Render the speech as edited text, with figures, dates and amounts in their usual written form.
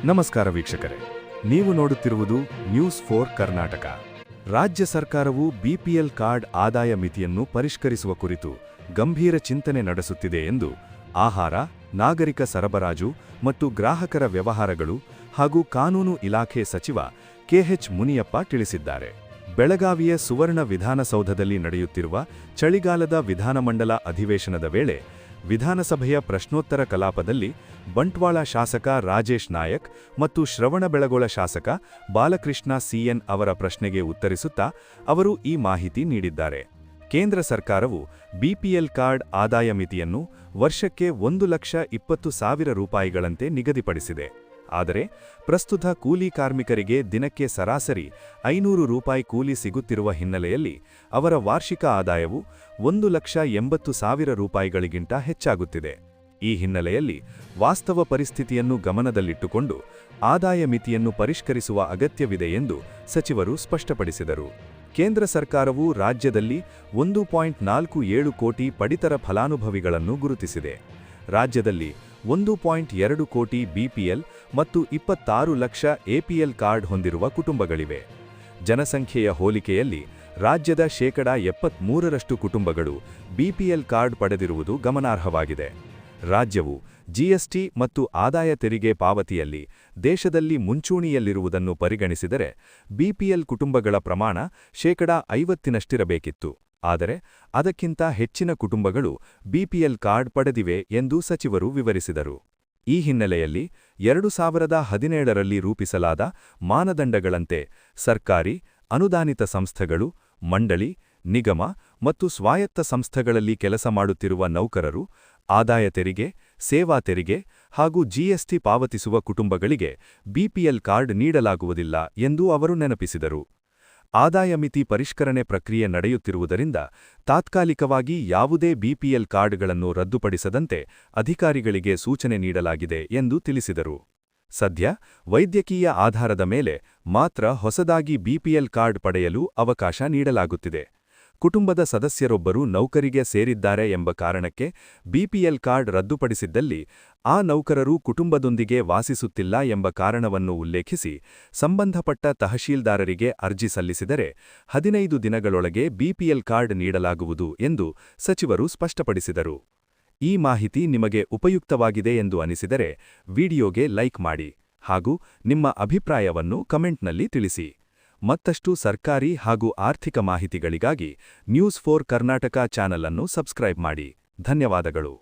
ನಮಸ್ಕಾರ ವೀಕ್ಷಕರೇ, ನೀವು ನೋಡುತ್ತಿರುವುದು ನ್ಯೂಸ್ 4 ಕರ್ನಾಟಕ. ರಾಜ್ಯ ಸರ್ಕಾರವು ಬಿಪಿಎಲ್ ಕಾರ್ಡ್ ಆದಾಯ ಮಿತಿಯನ್ನು ಪರಿಷ್ಕರಿಸುವ ಕುರಿತು ಗಂಭೀರ ಚಿಂತನೆ ನಡೆಸುತ್ತಿದೆ ಎಂದು ಆಹಾರ, ನಾಗರಿಕ ಸರಬರಾಜು ಮತ್ತು ಗ್ರಾಹಕರ ವ್ಯವಹಾರಗಳು ಹಾಗೂ ಕಾನೂನು ಇಲಾಖೆ ಸಚಿವ ಕೆಎಚ್ ಮುನಿಯಪ್ಪ ತಿಳಿಸಿದ್ದಾರೆ. ಬೆಳಗಾವಿಯ ಸುವರ್ಣ ವಿಧಾನಸೌಧದಲ್ಲಿ ನಡೆಯುತ್ತಿರುವ ಚಳಿಗಾಲದ ವಿಧಾನಮಂಡಲ ಅಧಿವೇಶನದ ವೇಳೆ ವಿಧಾನಸಭೆಯ ಪ್ರಶ್ನೋತ್ತರ ಕಲಾಪದಲ್ಲಿ ಬಂಟ್ವಾಳ ಶಾಸಕ ರಾಜೇಶ್ ನಾಯಕ್ ಮತ್ತು ಶ್ರವಣಬೆಳಗೊಳ ಶಾಸಕ ಬಾಲಕೃಷ್ಣ ಸಿಎನ್ ಅವರ ಪ್ರಶ್ನೆಗೆ ಉತ್ತರಿಸುತ್ತಾ ಅವರು ಈ ಮಾಹಿತಿ ನೀಡಿದ್ದಾರೆ. ಕೇಂದ್ರ ಸರ್ಕಾರವು ಬಿಪಿಎಲ್ ಕಾರ್ಡ್ ಆದಾಯ ಮಿತಿಯನ್ನು ವರ್ಷಕ್ಕೆ 1,20,000 ರೂಪಾಯಿಗಳಂತೆ ನಿಗದಿಪಡಿಸಿದೆ. ಆದರೆ ಪ್ರಸ್ತುತ ಕೂಲಿ ಕಾರ್ಮಿಕರಿಗೆ ದಿನಕ್ಕೆ ಸರಾಸರಿ 500 ರೂಪಾಯಿ ಕೂಲಿ ಸಿಗುತ್ತಿರುವ ಹಿನ್ನೆಲೆಯಲ್ಲಿ ಅವರ ವಾರ್ಷಿಕ ಆದಾಯವು 1,80,000 ರೂಪಾಯಿಗಳಿಗಿಂತ ಹೆಚ್ಚಾಗುತ್ತಿದೆ. ಈ ಹಿನ್ನೆಲೆಯಲ್ಲಿ ವಾಸ್ತವ ಪರಿಸ್ಥಿತಿಯನ್ನು ಗಮನದಲ್ಲಿಟ್ಟುಕೊಂಡು ಆದಾಯ ಮಿತಿಯನ್ನು ಪರಿಷ್ಕರಿಸುವ ಅಗತ್ಯವಿದೆ ಎಂದು ಸಚಿವರು ಸ್ಪಷ್ಟಪಡಿಸಿದರು. ಕೇಂದ್ರ ಸರ್ಕಾರವು ರಾಜ್ಯದಲ್ಲಿ 1.47 ಕೋಟಿ ಪಡಿತರ ಫಲಾನುಭವಿಗಳನ್ನು ಗುರುತಿಸಿದೆ. ರಾಜ್ಯದಲ್ಲಿ 1.2 ಕೋಟಿ ಬಿಪಿಎಲ್ ಮತ್ತು 26 ಲಕ್ಷ ಎಪಿಎಲ್ ಕಾರ್ಡ್ ಹೊಂದಿರುವ ಕುಟುಂಬಗಳಿವೆ. ಜನಸಂಖ್ಯೆಯ ಹೋಲಿಕೆಯಲ್ಲಿ ರಾಜ್ಯದ ಶೇಕಡಾ 73ರಷ್ಟು ಕುಟುಂಬಗಳು ಬಿಪಿಎಲ್ ಕಾರ್ಡ್ ಪಡೆದಿರುವುದು ಗಮನಾರ್ಹವಾಗಿದೆ. ರಾಜ್ಯವು ಜಿಎಸ್ಟಿ ಮತ್ತು ಆದಾಯ ತೆರಿಗೆ ಪಾವತಿಯಲ್ಲಿ ದೇಶದಲ್ಲಿ ಮುಂಚೂಣಿಯಲ್ಲಿರುವುದನ್ನು ಪರಿಗಣಿಸಿದರೆ ಬಿಪಿಎಲ್ ಕುಟುಂಬಗಳ ಪ್ರಮಾಣ ಶೇಕಡಾ 50ನಷ್ಟಿರಬೇಕಿತ್ತು. ಆದರೆ ಅದಕ್ಕಿಂತ ಹೆಚ್ಚಿನ ಕುಟುಂಬಗಳು ಬಿಪಿಎಲ್ ಕಾರ್ಡ್ ಪಡೆದಿವೆ ಎಂದು ಸಚಿವರು ವಿವರಿಸಿದರು. ಈ ಹಿನ್ನೆಲೆಯಲ್ಲಿ 2017ರಲ್ಲಿ ರೂಪಿಸಲಾದ ಮಾನದಂಡಗಳಂತೆ ಸರ್ಕಾರಿ, ಅನುದಾನಿತ ಸಂಸ್ಥೆಗಳು, ಮಂಡಳಿ, ನಿಗಮ ಮತ್ತು ಸ್ವಾಯತ್ತ ಸಂಸ್ಥೆಗಳಲ್ಲಿ ಕೆಲಸ ಮಾಡುತ್ತಿರುವ ನೌಕರರು, ಆದಾಯ ತೆರಿಗೆ, ಸೇವಾ ತೆರಿಗೆ ಹಾಗೂ ಜಿಎಸ್ಟಿ ಪಾವತಿಸುವ ಕುಟುಂಬಗಳಿಗೆ ಬಿಪಿಎಲ್ ಕಾರ್ಡ್ ನೀಡಲಾಗುವುದಿಲ್ಲ ಎಂದು ಅವರು ನೆನಪಿಸಿದರು. ಆದಾಯ ಮಿತಿ ಪರಿಷ್ಕರಣೆ ಪ್ರಕ್ರಿಯೆ ನಡೆಯುತ್ತಿರುವುದರಿಂದ ತಾತ್ಕಾಲಿಕವಾಗಿ ಯಾವುದೇ ಬಿಪಿಎಲ್ ಕಾರ್ಡ್ಗಳನ್ನು ರದ್ದುಪಡಿಸದಂತೆ ಅಧಿಕಾರಿಗಳಿಗೆ ಸೂಚನೆ ನೀಡಲಾಗಿದೆ ಎಂದು ತಿಳಿಸಿದರು. ಸದ್ಯ ವೈದ್ಯಕೀಯ ಆಧಾರದ ಮೇಲೆ ಮಾತ್ರ ಹೊಸದಾಗಿ ಬಿಪಿಎಲ್ ಕಾರ್ಡ್ ಪಡೆಯಲು ಅವಕಾಶ ನೀಡಲಾಗುತ್ತಿದೆ. ಕುಟುಂಬದ ಸದಸ್ಯರೊಬ್ಬರು ನೌಕರಿಗೆ ಸೇರಿದ್ದಾರೆ ಎಂಬ ಕಾರಣಕ್ಕೆ ಬಿಪಿಎಲ್ ಕಾರ್ಡ್ ರದ್ದುಪಡಿಸಿದ್ದಲ್ಲಿ ಆ ನೌಕರರು ಕುಟುಂಬದೊಂದಿಗೆ ವಾಸಿಸುತ್ತಿಲ್ಲ ಎಂಬ ಕಾರಣವನ್ನು ಉಲ್ಲೇಖಿಸಿ ಸಂಬಂಧಪಟ್ಟ ತಹಶೀಲ್ದಾರರಿಗೆ ಅರ್ಜಿ ಸಲ್ಲಿಸಿದರೆ 15 ದಿನಗಳೊಳಗೆ ಬಿಪಿಎಲ್ ಕಾರ್ಡ್ ನೀಡಲಾಗುವುದು ಎಂದು ಸಚಿವರು ಸ್ಪಷ್ಟಪಡಿಸಿದರು. ಈ ಮಾಹಿತಿ ನಿಮಗೆ ಉಪಯುಕ್ತವಾಗಿದೆ ಎಂದು ಅನಿಸಿದರೆ ವಿಡಿಯೋಗೆ ಲೈಕ್ ಮಾಡಿ ಹಾಗೂ ನಿಮ್ಮ ಅಭಿಪ್ರಾಯವನ್ನು ಕಮೆಂಟ್ನಲ್ಲಿ ತಿಳಿಸಿ. ಮತ್ತಷ್ಟು ಸರ್ಕಾರಿ ಹಾಗೂ ಆರ್ಥಿಕ ಮಾಹಿತಿಗಳಿಗಾಗಿ ನ್ಯೂಸ್ 4 ಕರ್ನಾಟಕ ಚಾನಲ್ ಅನ್ನು ಸಬ್ಸ್ಕ್ರೈಬ್ ಮಾಡಿ. ಧನ್ಯವಾದಗಳು.